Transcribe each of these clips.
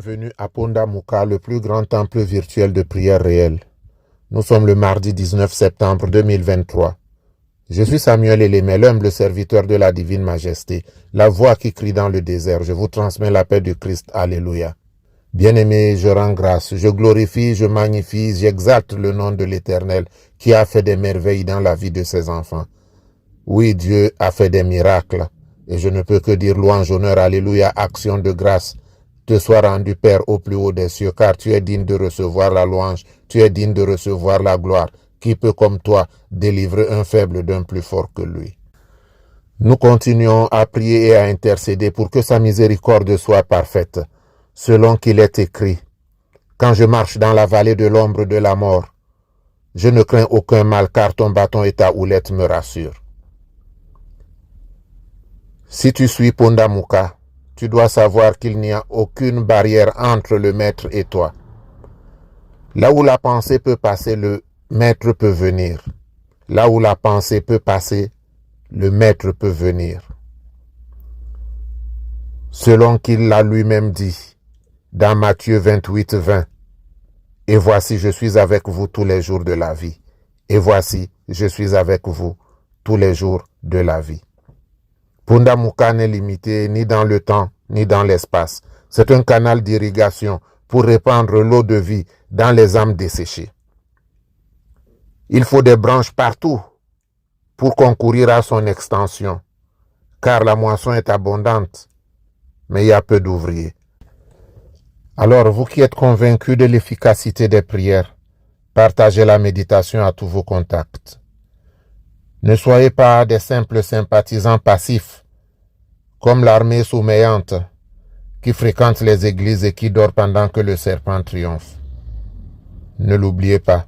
bienvenue à Ponda Muka, le plus grand temple virtuel de prière réelle. Nous sommes le mardi 19 septembre 2023. Je suis Samuel Elémé, l'humble serviteur de la divine majesté, la voix qui crie dans le désert. Je vous transmets la paix du Christ. Alléluia. Bien-aimés, je rends grâce, je glorifie, je magnifie, j'exalte le nom de l'Éternel qui a fait des merveilles dans la vie de ses enfants. Oui, Dieu a fait des miracles et je ne peux que dire louange, honneur, alléluia, action de grâce te soit rendu, Père, au plus haut des cieux, car tu es digne de recevoir la louange, tu es digne de recevoir la gloire. Qui peut, comme toi, délivrer un faible d'un plus fort que lui? Nous continuons à prier et à intercéder pour que sa miséricorde soit parfaite, selon qu'il est écrit. Quand je marche dans la vallée de l'ombre de la mort, je ne crains aucun mal, car ton bâton et ta houlette me rassurent. Si tu suis Ponda Muka, tu dois savoir qu'il n'y a aucune barrière entre le maître et toi. Là où la pensée peut passer, le maître peut venir. Là où la pensée peut passer, le maître peut venir. Selon qu'il l'a lui-même dit dans Matthieu 28, 20. Et voici, je suis avec vous tous les jours de la vie. Et voici, je suis avec vous tous les jours de la vie. Ponda Muka n'est limité ni dans le temps, ni dans l'espace. C'est un canal d'irrigation pour répandre l'eau de vie dans les âmes desséchées. Il faut des branches partout pour concourir à son extension, car la moisson est abondante, mais il y a peu d'ouvriers. Alors, vous qui êtes convaincus de l'efficacité des prières, partagez la méditation à tous vos contacts. Ne soyez pas des simples sympathisants passifs, comme l'armée sommeillante qui fréquente les églises et qui dort pendant que le serpent triomphe. Ne l'oubliez pas.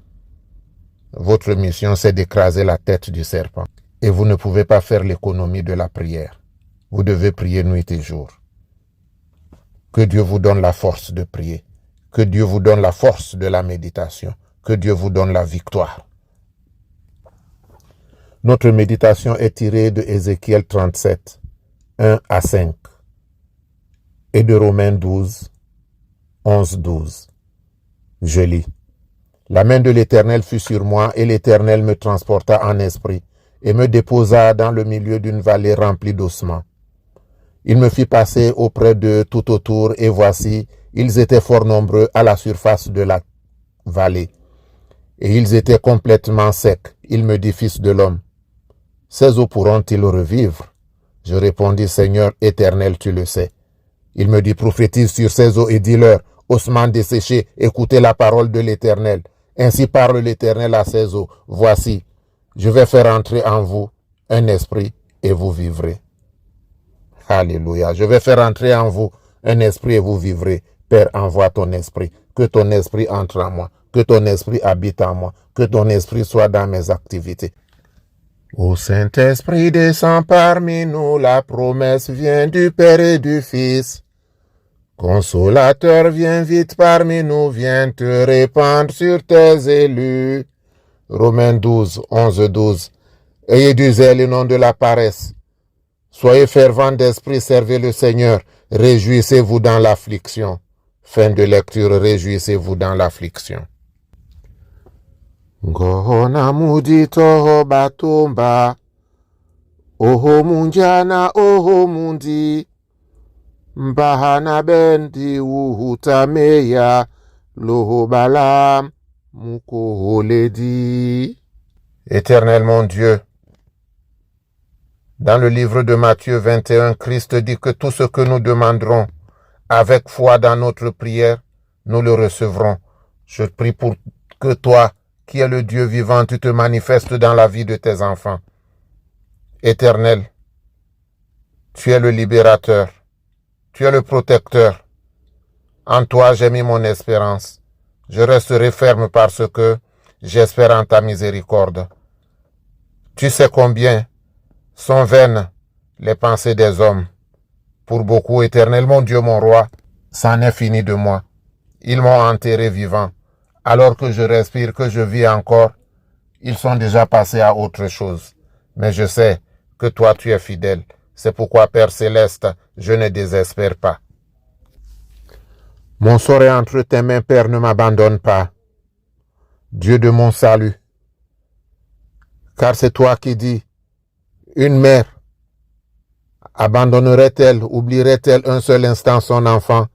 Votre mission, c'est d'écraser la tête du serpent. Et vous ne pouvez pas faire l'économie de la prière. Vous devez prier nuit et jour. Que Dieu vous donne la force de prier. Que Dieu vous donne la force de la méditation. Que Dieu vous donne la victoire. Notre méditation est tirée de Ézéchiel 37, 1 à 5 et de Romains 12, 11, 12. Je lis. La main de l'Éternel fut sur moi, et l'Éternel me transporta en esprit, et me déposa dans le milieu d'une vallée remplie d'ossements. Il me fit passer auprès d'eux tout autour, et voici, ils étaient fort nombreux à la surface de la vallée. Et ils étaient complètement secs. Il me dit, Fils de l'homme, ces eaux pourront-ils revivre? Je répondis, Seigneur éternel, tu le sais. Il me dit, prophétise sur ces eaux et dis-leur, ossements desséchés, écoutez la parole de l'Éternel. Ainsi parle l'Éternel à ces eaux. Voici, je vais faire entrer en vous un esprit et vous vivrez. Alléluia. Je vais faire entrer en vous un esprit et vous vivrez. Père, envoie ton esprit. Que ton esprit entre en moi. Que ton esprit habite en moi. Que ton esprit soit dans mes activités. Ô Saint-Esprit, descends parmi nous. La promesse vient du Père et du Fils. Consolateur, viens vite parmi nous, viens te répandre sur tes élus. Romains 12, 11, 12. Ayez du zèle et non de la paresse. Soyez fervents d'esprit, servez le Seigneur. Réjouissez-vous dans l'affliction. Fin de lecture, réjouissez-vous dans l'affliction. Ngona mudito batumba. Oho munjana, oho mundi. Mbahana bendi uhutameya lohobalam mukoholedi. Éternel mon Dieu, dans le livre de Matthieu 21, Christ dit que tout ce que nous demanderons avec foi dans notre prière, nous le recevrons. Je prie pour que toi, qui es le Dieu vivant, tu te manifestes dans la vie de tes enfants. Éternel, tu es le libérateur. Tu es le protecteur. En toi, j'ai mis mon espérance. Je resterai ferme parce que j'espère en ta miséricorde. Tu sais combien sont vaines les pensées des hommes. Pour beaucoup, Éternel, mon Dieu, mon roi, c'en est fini de moi. Ils m'ont enterré vivant. Alors que je respire, que je vis encore, ils sont déjà passés à autre chose. Mais je sais que toi, tu es fidèle. C'est pourquoi, Père céleste, je ne désespère pas. Mon sort est entre tes mains, Père, ne m'abandonne pas. Dieu de mon salut. Car c'est toi qui dis, une mère abandonnerait-elle, oublierait-elle un seul instant son enfant?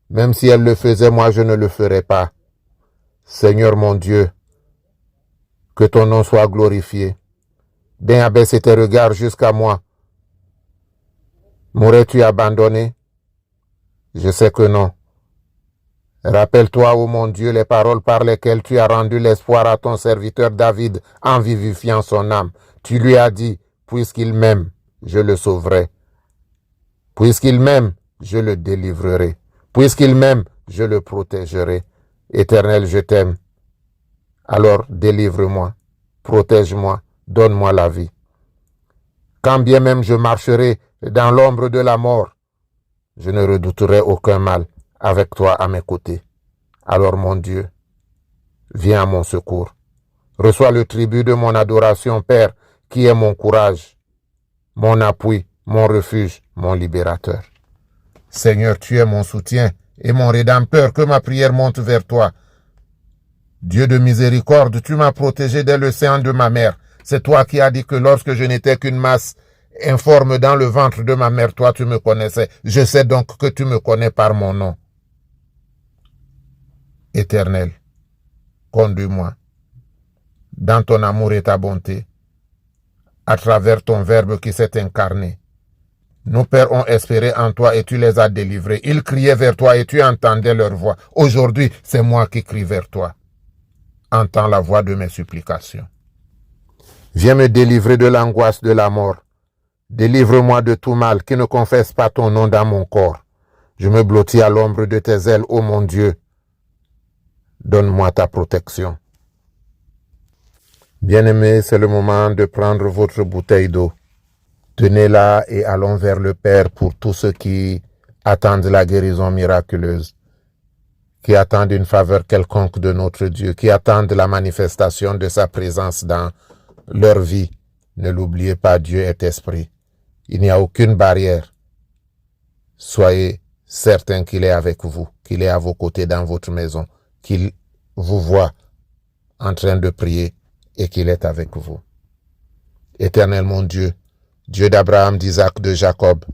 Même si elle le faisait, moi je ne le ferai pas. Seigneur mon Dieu, que ton nom soit glorifié. Viens abaisser tes regards jusqu'à moi. M'aurais-tu abandonné? Je sais que non. Rappelle-toi, ô mon Dieu, les paroles par lesquelles tu as rendu l'espoir à ton serviteur David en vivifiant son âme. Tu lui as dit, puisqu'il m'aime, je le sauverai. Puisqu'il m'aime, je le délivrerai. Puisqu'il m'aime, je le protégerai. Éternel, je t'aime. Alors délivre-moi, protège-moi, donne-moi la vie. Quand bien même je marcherai dans l'ombre de la mort, je ne redouterai aucun mal avec toi à mes côtés. Alors mon Dieu, viens à mon secours. Reçois le tribut de mon adoration, Père, qui est mon courage, mon appui, mon refuge, mon libérateur. Seigneur, tu es mon soutien et mon rédempteur, que ma prière monte vers toi. Dieu de miséricorde, tu m'as protégé dès le sein de ma mère. C'est toi qui as dit que lorsque je n'étais qu'une masse informe dans le ventre de ma mère, toi tu me connaissais. Je sais donc que tu me connais par mon nom. Éternel, conduis-moi dans ton amour et ta bonté, à travers ton Verbe qui s'est incarné. Nos pères ont espéré en toi et tu les as délivrés. Ils criaient vers toi et tu entendais leur voix. Aujourd'hui, c'est moi qui crie vers toi. Entends la voix de mes supplications. Viens me délivrer de l'angoisse de la mort. Délivre-moi de tout mal qui ne confesse pas ton nom dans mon corps. Je me blottis à l'ombre de tes ailes, ô mon Dieu. Donne-moi ta protection. Bien-aimés, c'est le moment de prendre votre bouteille d'eau. Tenez-la et allons vers le Père pour tous ceux qui attendent la guérison miraculeuse, qui attendent une faveur quelconque de notre Dieu, qui attendent la manifestation de sa présence dans leur vie. Ne l'oubliez pas, Dieu est esprit. Il n'y a aucune barrière. Soyez certains qu'il est avec vous, qu'il est à vos côtés dans votre maison, qu'il vous voit en train de prier et qu'il est avec vous. Éternel mon Dieu, Dieu d'Abraham, d'Isaac, de Jacob,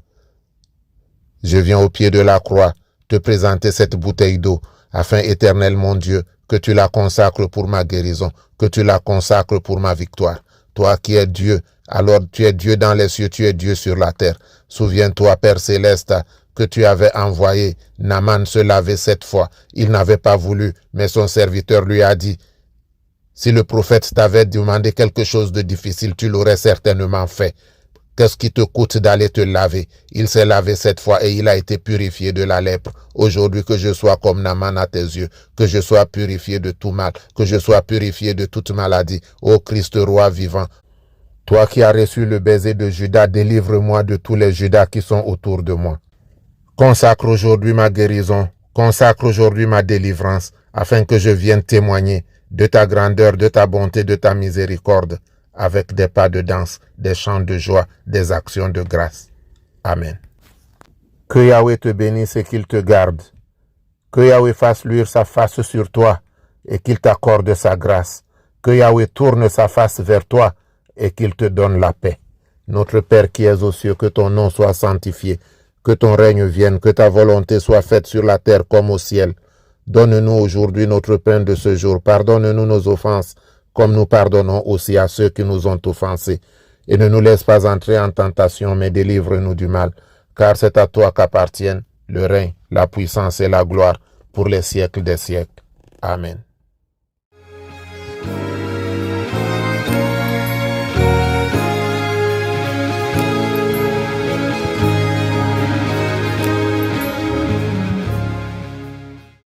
je viens au pied de la croix te présenter cette bouteille d'eau, afin, Éternel mon Dieu, que tu la consacres pour ma guérison, que tu la consacres pour ma victoire. Toi qui es Dieu, alors tu es Dieu dans les cieux, tu es Dieu sur la terre. Souviens-toi, Père céleste, que tu avais envoyé Naaman se laver 7 fois. Il n'avait pas voulu, mais son serviteur lui a dit, si le prophète t'avait demandé quelque chose de difficile, tu l'aurais certainement fait. Qu'est-ce qui te coûte d'aller te laver? Il s'est lavé 7 fois et il a été purifié de la lèpre. Aujourd'hui, que je sois comme Naaman à tes yeux, que je sois purifié de tout mal, que je sois purifié de toute maladie. Ô Christ roi vivant, toi qui as reçu le baiser de Judas, délivre-moi de tous les Judas qui sont autour de moi. Consacre aujourd'hui ma guérison, consacre aujourd'hui ma délivrance, afin que je vienne témoigner de ta grandeur, de ta bonté, de ta miséricorde, avec des pas de danse, des chants de joie, des actions de grâce. Amen. Que Yahweh te bénisse et qu'il te garde. Que Yahweh fasse luire sa face sur toi et qu'il t'accorde sa grâce. Que Yahweh tourne sa face vers toi et qu'il te donne la paix. Notre Père qui es aux cieux, que ton nom soit sanctifié, que ton règne vienne, que ta volonté soit faite sur la terre comme au ciel. Donne-nous aujourd'hui notre pain de ce jour. Pardonne-nous nos offenses, comme nous pardonnons aussi à ceux qui nous ont offensés. Et ne nous laisse pas entrer en tentation, mais délivre-nous du mal. Car c'est à toi qu'appartiennent le règne, la puissance et la gloire pour les siècles des siècles. Amen.